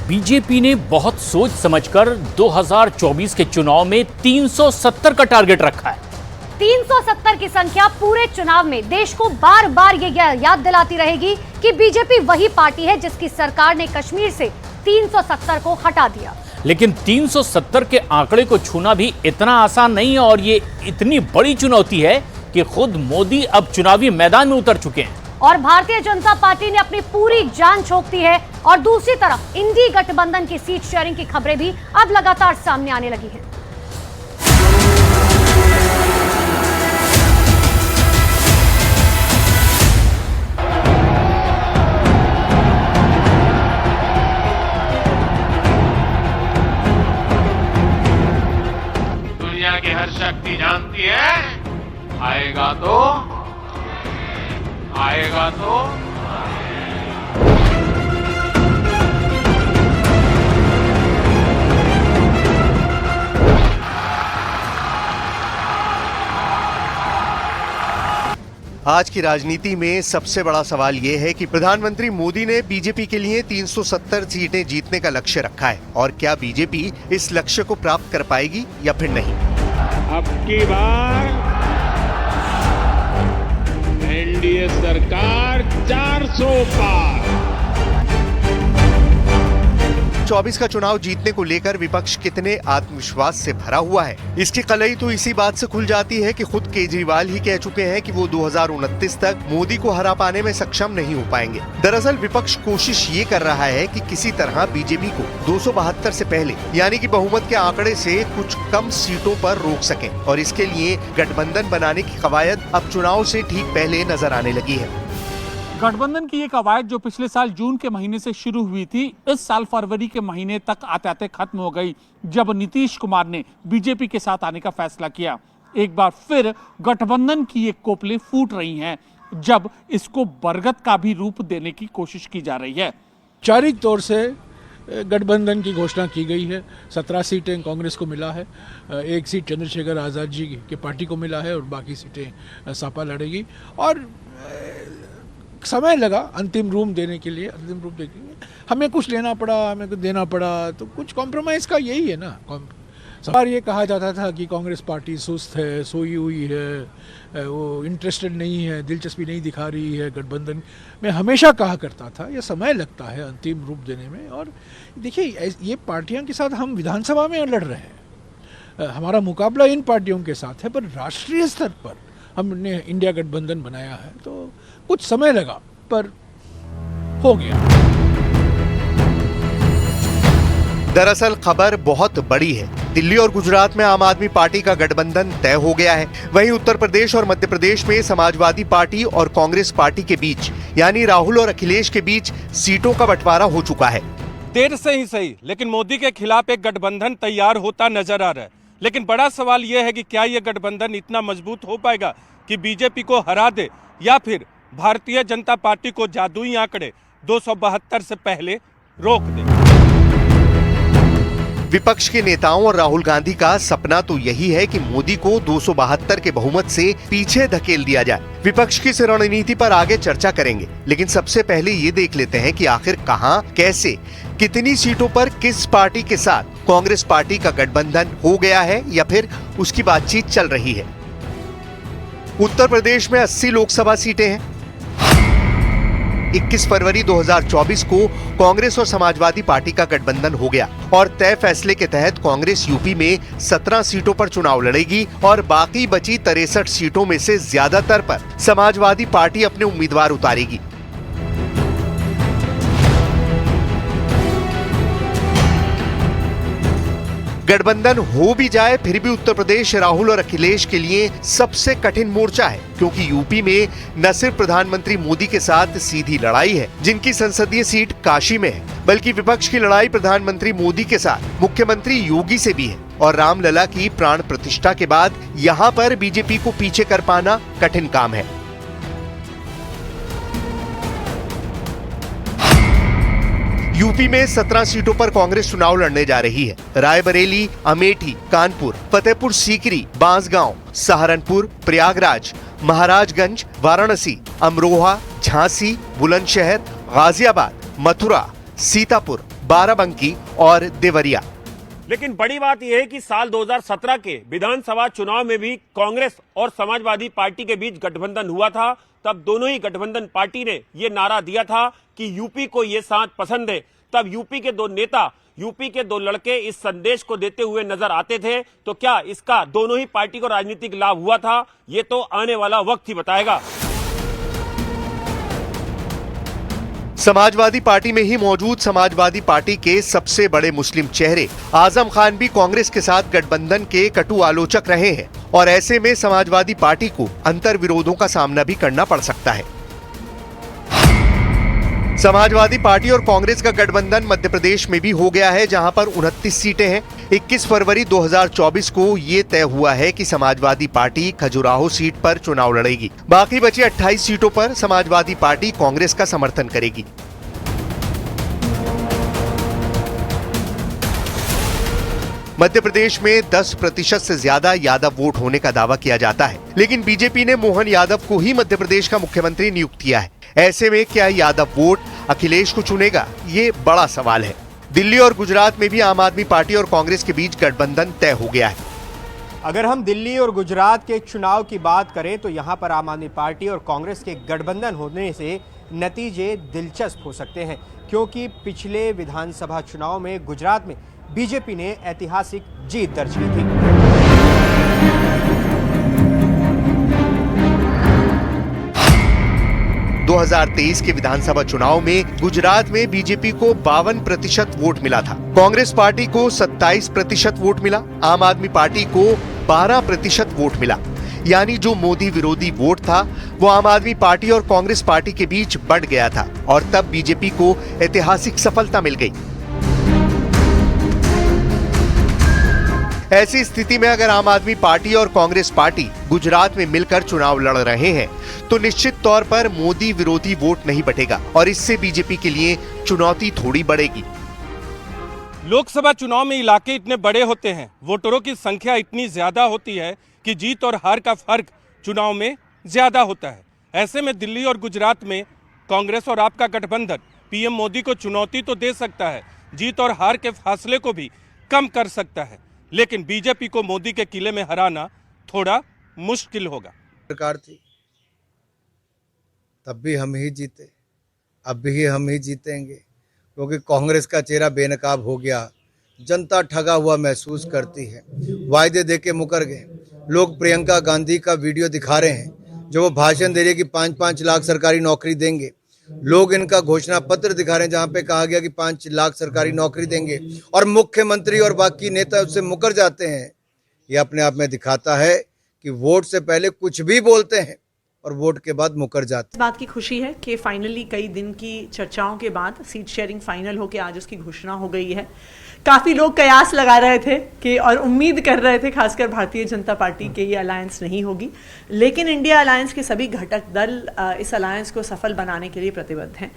BJP ने बहुत सोच समझकर 2024 के चुनाव में 370 का टारगेट रखा है। 370 की संख्या पूरे चुनाव में देश को बार बार ये याद दिलाती रहेगी कि बीजेपी वही पार्टी है जिसकी सरकार ने कश्मीर से 370 को हटा दिया। लेकिन 370 के आंकड़े को छूना भी इतना आसान नहीं है और ये इतनी बड़ी चुनौती है कि खुद मोदी अब चुनावी मैदान में उतर चुके हैं और भारतीय जनता पार्टी ने अपनी पूरी जान झोंक दी है। और दूसरी तरफ इंडी गठबंधन की सीट शेयरिंग की खबरें भी अब लगातार सामने आने लगी हैं। दुनिया की हर शक्ति जानती है, आएगा तो आज की राजनीति में सबसे बड़ा सवाल ये है कि प्रधानमंत्री मोदी ने बीजेपी के लिए 370 सीटें जीतने का लक्ष्य रखा है और क्या बीजेपी इस लक्ष्य को प्राप्त कर पाएगी या फिर नहीं। अब की बार एनडीए सरकार 400 पार। 24 का चुनाव जीतने को लेकर विपक्ष कितने आत्मविश्वास से भरा हुआ है, इसकी कलई तो इसी बात से खुल जाती है कि खुद केजरीवाल ही कह चुके हैं कि वो 2029 तक मोदी को हरा पाने में सक्षम नहीं हो पाएंगे। दरअसल विपक्ष कोशिश ये कर रहा है कि किसी तरह बीजेपी को 272 से पहले यानी कि बहुमत के आंकड़े से कुछ कम सीटों पर रोक सके और इसके लिए गठबंधन बनाने की कवायद अब चुनाव से ठीक पहले नजर आने लगी है। गठबंधन की ये कवायद जो पिछले साल जून के महीने से शुरू हुई थी, इस साल फरवरी के महीने तक आते आते खत्म हो गई जब नीतीश कुमार ने बीजेपी के साथ आने का फैसला किया। एक बार फिर गठबंधन की ये कोपलें फूट रही हैं जब इसको बरगद का भी रूप देने की कोशिश की जा रही है। औपचारिक तौर से गठबंधन की घोषणा की गई है। 17 सीटें कांग्रेस को मिला है, 1 सीट चंद्रशेखर आजाद जी की पार्टी को मिला है और बाकी सीटें सपा लड़ेगी। और समय लगा अंतिम रूप देने के लिए, हमें कुछ लेना पड़ा, हमें कुछ देना पड़ा, तो कुछ कॉम्प्रोमाइज़ का यही है ना। बार ये कहा जाता था कि कांग्रेस पार्टी सुस्त है, सोई हुई है, वो इंटरेस्टेड नहीं है, दिलचस्पी नहीं दिखा रही है गठबंधन में। हमेशा कहा करता था ये समय लगता है अंतिम रूप देने में। और देखिए ये पार्टियों के साथ हम विधानसभा में लड़ रहे हैं, हमारा मुकाबला इन पार्टियों के साथ है, पर राष्ट्रीय स्तर पर हमने इंडिया गठबंधन बनाया है तो कुछ समय लगा पर हो गया। दरअसल खबर बहुत बड़ी है। दिल्ली और गुजरात में आम आदमी पार्टी का गठबंधन तय हो गया है। वहीं उत्तर प्रदेश और मध्य प्रदेश में समाजवादी पार्टी और कांग्रेस पार्टी के बीच यानी राहुल और अखिलेश के बीच सीटों का बंटवारा हो चुका है। देर से ही सही, लेकिन मोदी के खिलाफ एक गठबंधन तैयार होता नजर आ रहा है। लेकिन बड़ा सवाल यह है कि क्या यह गठबंधन इतना मजबूत हो पाएगा कि बीजेपी को हरा दे या फिर भारतीय जनता पार्टी को जादुई आंकड़े 272 से पहले रोक दे। विपक्ष के नेताओं और राहुल गांधी का सपना तो यही है कि मोदी को 272 के बहुमत से पीछे धकेल दिया जाए। विपक्ष की इस रणनीति पर आगे चर्चा करेंगे, लेकिन सबसे पहले ये देख लेते हैं कि आखिर कहां, कैसे, कितनी सीटों पर किस पार्टी के साथ कांग्रेस पार्टी का गठबंधन हो गया है या फिर उसकी बातचीत चल रही है। उत्तर प्रदेश में 80 लोकसभा सीटें हैं। 21 फरवरी 2024 को कांग्रेस और समाजवादी पार्टी का गठबंधन हो गया और तय फैसले के तहत कांग्रेस यूपी में 17 सीटों पर चुनाव लड़ेगी और बाकी बची 63 सीटों में से ज्यादातर पर समाजवादी पार्टी अपने उम्मीदवार उतारेगी। गठबंधन हो भी जाए फिर भी उत्तर प्रदेश राहुल और अखिलेश के लिए सबसे कठिन मोर्चा है, क्योंकि यूपी में न सिर्फ प्रधानमंत्री मोदी के साथ सीधी लड़ाई है जिनकी संसदीय सीट काशी में है, बल्कि विपक्ष की लड़ाई प्रधानमंत्री मोदी के साथ मुख्यमंत्री योगी से भी है। और रामलला की प्राण प्रतिष्ठा के बाद यहाँ पर बीजेपी को पीछे कर पाना कठिन काम है। यूपी में 17 सीटों पर कांग्रेस चुनाव लड़ने जा रही है। रायबरेली, अमेठी, कानपुर, फतेहपुर सीकरी, बांसगांव, सहारनपुर, प्रयागराज, महाराजगंज, वाराणसी, अमरोहा, झांसी, बुलंदशहर, गाजियाबाद, मथुरा, सीतापुर, बाराबंकी और देवरिया। लेकिन बड़ी बात यह है कि साल 2017 के विधानसभा चुनाव में भी कांग्रेस और समाजवादी पार्टी के बीच गठबंधन हुआ था। तब दोनों ही गठबंधन पार्टी ने ये नारा दिया था कि यूपी को ये साथ पसंद है। तब यूपी के दो नेता, यूपी के दो लड़के इस संदेश को देते हुए नजर आते थे। तो क्या इसका दोनों ही पार्टी को राजनीतिक लाभ हुआ था? ये तो आने वाला वक्त ही बताएगा। समाजवादी पार्टी में ही मौजूद समाजवादी पार्टी के सबसे बड़े मुस्लिम चेहरे आजम खान भी कांग्रेस के साथ गठबंधन के कटु आलोचक रहे हैं और ऐसे में समाजवादी पार्टी को अंतर विरोधों का सामना भी करना पड़ सकता है। समाजवादी पार्टी और कांग्रेस का गठबंधन मध्य प्रदेश में भी हो गया है, जहां पर 29 सीटें हैं। 21 फरवरी 2024 को ये तय हुआ है कि समाजवादी पार्टी खजुराहो सीट पर चुनाव लड़ेगी। बाकी बची 28 सीटों पर समाजवादी पार्टी कांग्रेस का समर्थन करेगी। मध्य प्रदेश में 10% से ज्यादा यादव वोट होने का दावा किया जाता है, लेकिन बीजेपी ने मोहन यादव को ही मध्य प्रदेश का मुख्यमंत्री नियुक्त किया है। ऐसे में क्या यादव वोट अखिलेश को चुनेगा, ये बड़ा सवाल है। दिल्ली और गुजरात में भी आम आदमी पार्टी और कांग्रेस के बीच गठबंधन तय हो गया है। अगर हम दिल्ली और गुजरात के चुनाव की बात करें तो यहां पर आम आदमी पार्टी और कांग्रेस के गठबंधन होने से नतीजे दिलचस्प हो सकते हैं, क्योंकि पिछले विधानसभा चुनाव में गुजरात में बीजेपी ने ऐतिहासिक जीत दर्ज की थी। दो 2023 के विधानसभा चुनाव में गुजरात में बीजेपी को 52% वोट मिला था, कांग्रेस पार्टी को 27% वोट मिला, आम आदमी पार्टी को 12% वोट मिला। यानी जो मोदी विरोधी वोट था वो आम आदमी पार्टी और कांग्रेस पार्टी के बीच बढ़ गया था और तब बीजेपी को ऐतिहासिक सफलता मिल गई। ऐसी स्थिति में अगर आम आदमी पार्टी और कांग्रेस पार्टी गुजरात में मिलकर चुनाव लड़ रहे हैं तो निश्चित तौर पर मोदी विरोधी वोट नहीं बटेगा और इससे बीजेपी के लिए चुनौती थोड़ी बढ़ेगी। लोकसभा चुनाव में इलाके इतने बड़े होते हैं, वोटरों की संख्या इतनी ज्यादा होती है कि जीत और हार का फर्क चुनाव में ज्यादा होता है। ऐसे में दिल्ली और गुजरात में कांग्रेस और आपका गठबंधन पीएम मोदी को चुनौती तो दे सकता है, जीत और हार के फासले को भी कम कर सकता है, लेकिन बीजेपी को मोदी के किले में हराना थोड़ा मुश्किल होगा। सरकार थी तब भी हम ही जीते, अब भी हम ही जीतेंगे, क्योंकि कांग्रेस का चेहरा बेनकाब हो गया। जनता ठगा हुआ महसूस करती है, वायदे देके मुकर गए। लोग प्रियंका गांधी का वीडियो दिखा रहे हैं जो वो भाषण दे रही है कि 5-5 लाख सरकारी नौकरी देंगे। लोग इनका घोषणा पत्र दिखा रहे हैं जहां पे कहा गया कि 5 लाख सरकारी नौकरी देंगे और मुख्यमंत्री और बाकी नेता उससे मुकर जाते हैं। ये अपने आप में दिखाता है कि वोट से पहले कुछ भी बोलते हैं और वोट के बाद मुकर जाते हैं। इस बात की खुशी है कि फाइनली कई दिन की चर्चाओं के बाद सीट शेयरिंग फाइनल होकर आज उसकी घोषणा हो गई है। काफी लोग कयास लगा रहे थे कि और उम्मीद कर रहे थे, खासकर भारतीय जनता पार्टी के ये अलायंस नहीं होगी, लेकिन इंडिया अलायंस के सभी घटक दल इस अलायंस को सफल बनाने के लिए प्रतिबद्ध हैं।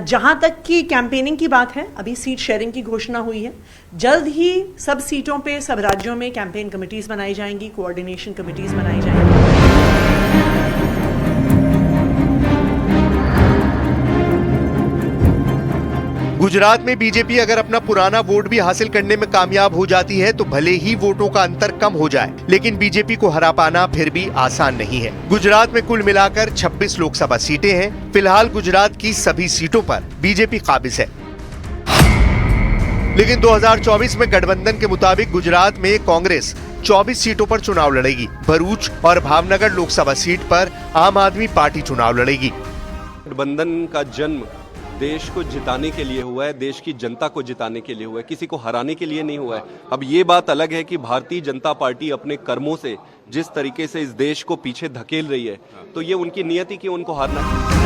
जहां तक की कैंपेनिंग की बात है, अभी सीट शेयरिंग की घोषणा हुई है। जल्द ही सब सीटों पे सब राज्यों में कैंपेन कमिटीज बनाई जाएंगी, कोऑर्डिनेशन कमिटीज बनाई जाएंगी। गुजरात में बीजेपी अगर अपना पुराना वोट भी हासिल करने में कामयाब हो जाती है तो भले ही वोटों का अंतर कम हो जाए, लेकिन बीजेपी को हरा पाना फिर भी आसान नहीं है। गुजरात में कुल मिलाकर 26 लोकसभा सीटें हैं। फिलहाल गुजरात की सभी सीटों पर बीजेपी काबिज है, लेकिन 2024 में गठबंधन के मुताबिक गुजरात में कांग्रेस 24 सीटों पर चुनाव लड़ेगी। भरूच और भावनगर लोकसभा सीट पर आम आदमी पार्टी चुनाव लड़ेगी। गठबंधन का जन्म देश को जिताने के लिए हुआ है, देश की जनता को जिताने के लिए हुआ है, किसी को हराने के लिए नहीं हुआ है। अब ये बात अलग है कि भारतीय जनता पार्टी अपने कर्मों से जिस तरीके से इस देश को पीछे धकेल रही है, तो ये उनकी नियति कि उनको हारना है।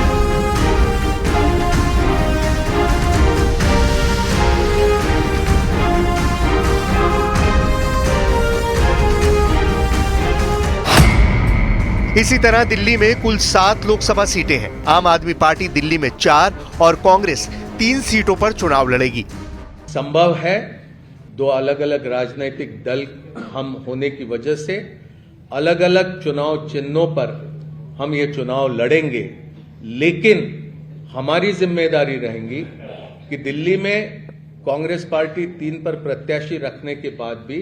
इसी तरह दिल्ली में कुल 7 लोकसभा सीटें हैं। आम आदमी पार्टी दिल्ली में 4 और कांग्रेस 3 सीटों पर चुनाव लड़ेगी। संभव है 2 अलग अलग राजनीतिक दल हम होने की वजह से अलग अलग चुनाव चिन्हों पर हम ये चुनाव लड़ेंगे, लेकिन हमारी जिम्मेदारी रहेगी कि दिल्ली में कांग्रेस पार्टी 3 पर प्रत्याशी रखने के बाद भी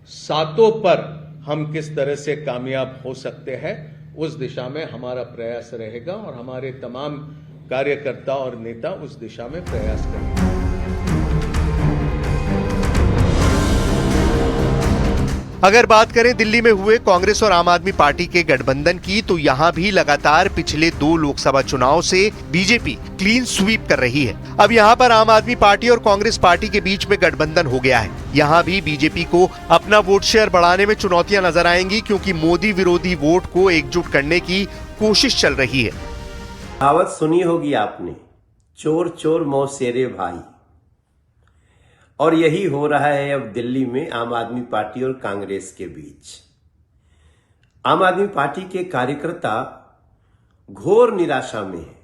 7 पर हम किस तरह से कामयाब हो सकते हैं, उस दिशा में हमारा प्रयास रहेगा और हमारे तमाम कार्यकर्ता और नेता उस दिशा में प्रयास करेंगे। अगर बात करें दिल्ली में हुए कांग्रेस और आम आदमी पार्टी के गठबंधन की, तो यहां भी लगातार पिछले 2 लोकसभा चुनाव से बीजेपी क्लीन स्वीप कर रही है। अब यहां पर आम आदमी पार्टी और कांग्रेस पार्टी के बीच में गठबंधन हो गया है। यहां भी बीजेपी को अपना वोट शेयर बढ़ाने में चुनौतियां नजर आएंगी, क्योंकि मोदी विरोधी वोट को एकजुट करने की कोशिश चल रही है। कहावत सुनी होगी आपने, चोर चोर मौसेरे भाई, और यही हो रहा है अब दिल्ली में आम आदमी पार्टी और कांग्रेस के बीच। आम आदमी पार्टी के कार्यकर्ता घोर निराशा में है,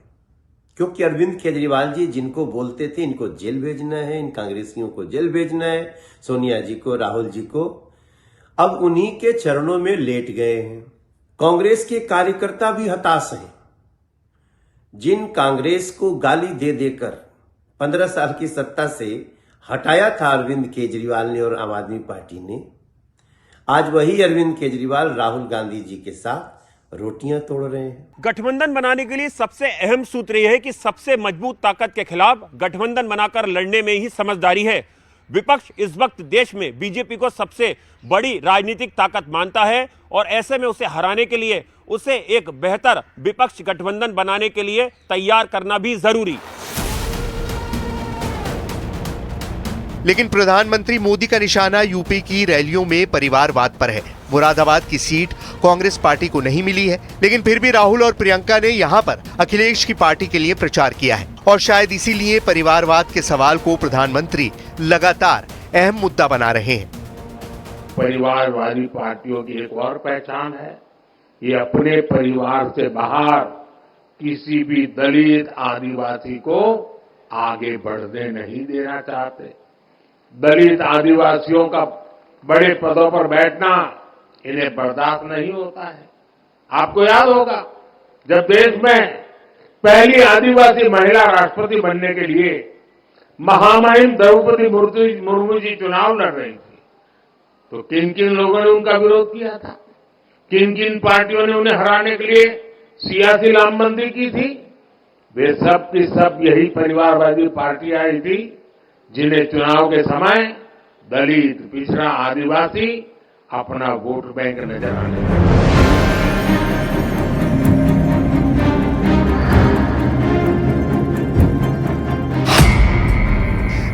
क्योंकि अरविंद केजरीवाल जी जिनको बोलते थे इनको जेल भेजना है, इन कांग्रेसियों को जेल भेजना है, सोनिया जी को, राहुल जी को, अब उन्हीं के चरणों में लेट गए हैं। कांग्रेस के कार्यकर्ता भी हताश हैं। जिन कांग्रेस को गाली दे देकर 15 साल की सत्ता से हटाया था अरविंद केजरीवाल ने और आम आदमी पार्टी ने, आज वही अरविंद केजरीवाल राहुल गांधी जी के साथ रोटियां तोड़ रहे हैं। गठबंधन बनाने के लिए सबसे अहम सूत्र यह है कि सबसे मजबूत ताकत के खिलाफ गठबंधन बनाकर लड़ने में ही समझदारी है। विपक्ष इस वक्त देश में बीजेपी को सबसे बड़ी राजनीतिक ताकत मानता है और ऐसे में उसे हराने के लिए उसे एक बेहतर विपक्ष गठबंधन बनाने के लिए तैयार करना भी जरूरी। लेकिन प्रधानमंत्री मोदी का निशाना यूपी की रैलियों में परिवारवाद पर है। मुरादाबाद की सीट कांग्रेस पार्टी को नहीं मिली है, लेकिन फिर भी राहुल और प्रियंका ने यहां पर अखिलेश की पार्टी के लिए प्रचार किया है और शायद इसीलिए परिवारवाद के सवाल को प्रधानमंत्री लगातार अहम मुद्दा बना रहे हैं। परिवारवादी पार्टियों की एक और पहचान है, ये अपने परिवार से बाहर किसी भी दलित आदिवासी को आगे बढ़ने नहीं देना चाहते। दलित आदिवासियों का बड़े पदों पर बैठना इन्हें बर्दाश्त नहीं होता है। आपको याद होगा जब देश में पहली आदिवासी महिला राष्ट्रपति बनने के लिए महामहिम द्रौपदी मुर्मू जी चुनाव लड़ रही थी, तो किन किन लोगों ने उनका विरोध किया था, किन किन पार्टियों ने उन्हें हराने के लिए सियासी लामबंदी की थी। वे सब की सब यही परिवारवादी पार्टियां आई थी जिन्हें चुनाव के समय दलित, पिछड़ा, आदिवासी अपना वोट बैंक नजर आने लगा।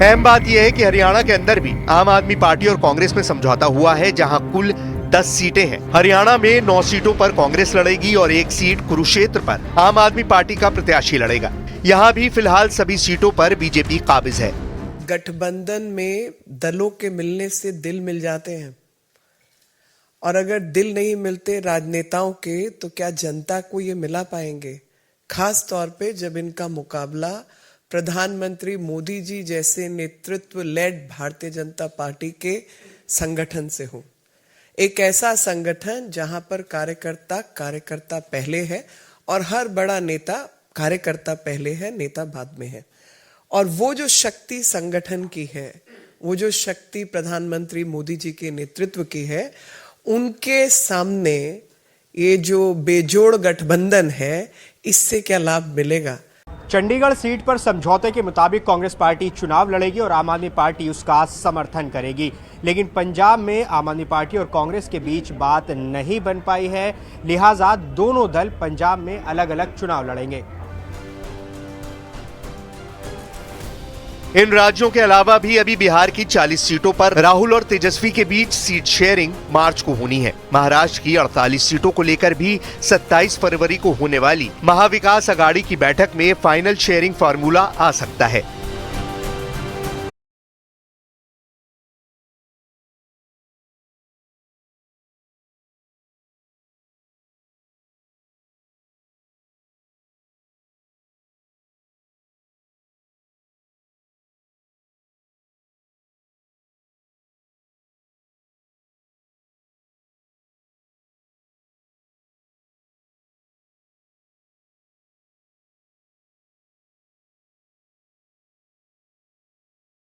अहम बात यह है कि हरियाणा के अंदर भी आम आदमी पार्टी और कांग्रेस में समझौता हुआ है, जहां कुल 10 सीटें हैं। हरियाणा में 9 सीटों पर कांग्रेस लड़ेगी और 1 सीट कुरुक्षेत्र पर आम आदमी पार्टी का प्रत्याशी लड़ेगा। यहां भी फिलहाल सभी सीटों पर बीजेपी काबिज है। गठबंधन में दलों के मिलने से दिल मिल जाते हैं, और अगर दिल नहीं मिलते राजनेताओं के, तो क्या जनता को ये मिला पाएंगे? खास तौर पे जब इनका मुकाबला प्रधानमंत्री मोदी जी जैसे नेतृत्व लेड भारतीय जनता पार्टी के संगठन से हो। एक ऐसा संगठन जहां पर कार्यकर्ता पहले है और हर बड़ा नेता कार्यकर्ता पहले है, नेता बाद में है। और वो जो शक्ति संगठन की है, वो जो शक्ति प्रधानमंत्री मोदी जी के नेतृत्व की है, उनके सामने ये जो बेजोड़ गठबंधन है, इससे क्या लाभ मिलेगा? चंडीगढ़ सीट पर समझौते के मुताबिक कांग्रेस पार्टी चुनाव लड़ेगी और आम आदमी पार्टी उसका समर्थन करेगी। लेकिन पंजाब में आम आदमी पार्टी और कांग्रेस के बीच बात नहीं बन पाई है, लिहाजा दोनों दल पंजाब में अलग अलग चुनाव लड़ेंगे। इन राज्यों के अलावा भी अभी बिहार की 40 सीटों पर राहुल और तेजस्वी के बीच सीट शेयरिंग मार्च को होनी है। महाराष्ट्र की 48 सीटों को लेकर भी 27 फरवरी को होने वाली महाविकास अघाड़ी की बैठक में फाइनल शेयरिंग फार्मूला आ सकता है।